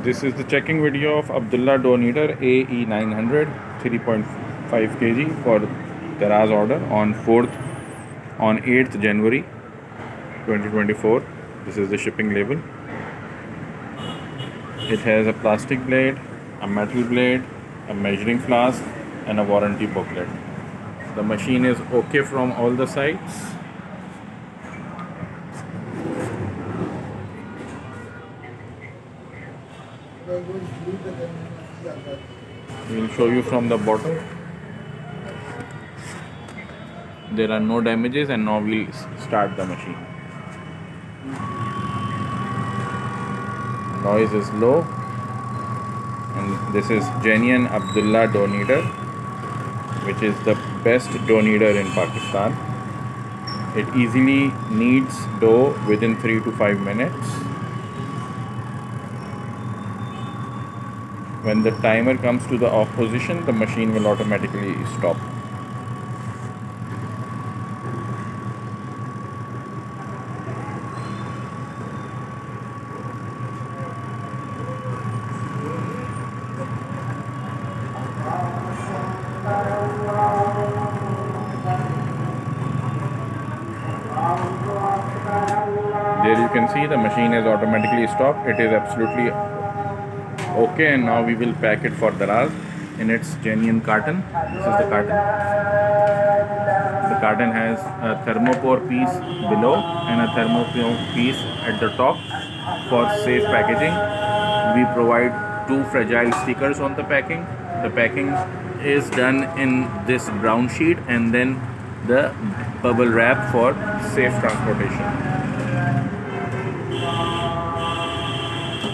This is the checking video of Abdullah door Kneader AE900 3.5 kg for Daraz order on 8th January 2024. This is the shipping label. It has a plastic blade, a metal blade, a measuring flask and a warranty booklet. The machine is okay from all the sides. We'll show you from the bottom. There are no damages, and now we'll start the machine. Noise is low, and this is genuine Abdullah door kneader, which is the best door kneader in Pakistan. It easily kneads dough within 3 to 5 minutes. When the timer comes to the off position, the machine will automatically stop. There you can see the machine has automatically stopped. It is absolutely okay, and now we will pack it for Daraz in its genuine carton. This is the carton. The carton has a thermopore piece below and a thermopore piece at the top for safe packaging. We provide 2 fragile stickers on the packing. The packing is done in this brown sheet and then the bubble wrap for safe transportation.